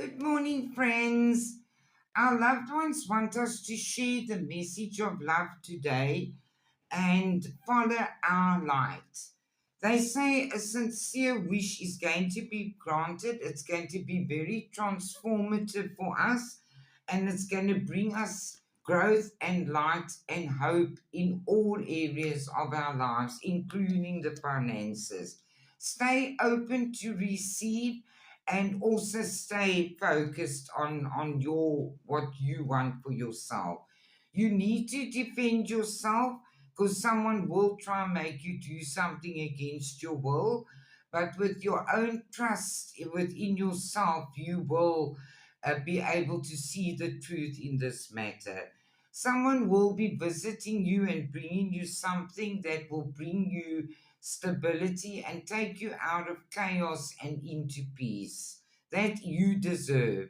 Good morning, friends. Our loved ones want us to share the message of love today and follow our light. They say a sincere wish is going to be granted. It's going to be very transformative for us, and it's going to bring us growth and light and hope in all areas of our lives, including the finances. Stay open to receive and also stay focused on your what you want for yourself. You need to defend yourself because someone will try and make you do something against your will, but with your own trust within yourself you will be able to see the truth in this matter. Someone will be visiting you and bringing you something that will bring you stability and take you out of chaos and into peace that you deserve.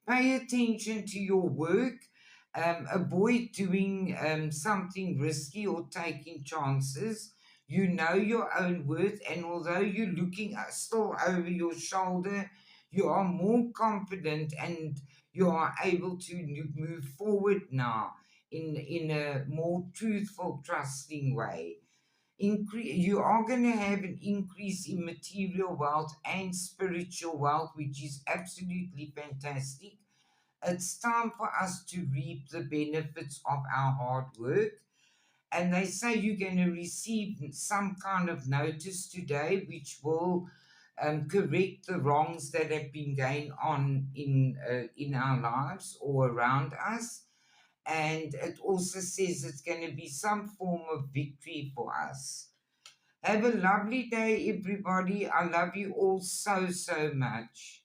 Pay attention to your work. Avoid doing something risky or taking chances. You know your own worth, and although you're looking still over your shoulder, you are more confident and you are able to move forward now in a more truthful, trusting way. You are going to have an increase in material wealth and spiritual wealth, which is absolutely fantastic. It's time for us to reap the benefits of our hard work. And they say you're going to receive some kind of notice today, which will correct the wrongs that have been going on in our lives or around us. And it also says it's going to be some form of victory for us. Have a lovely day, everybody. I love you all so, so much.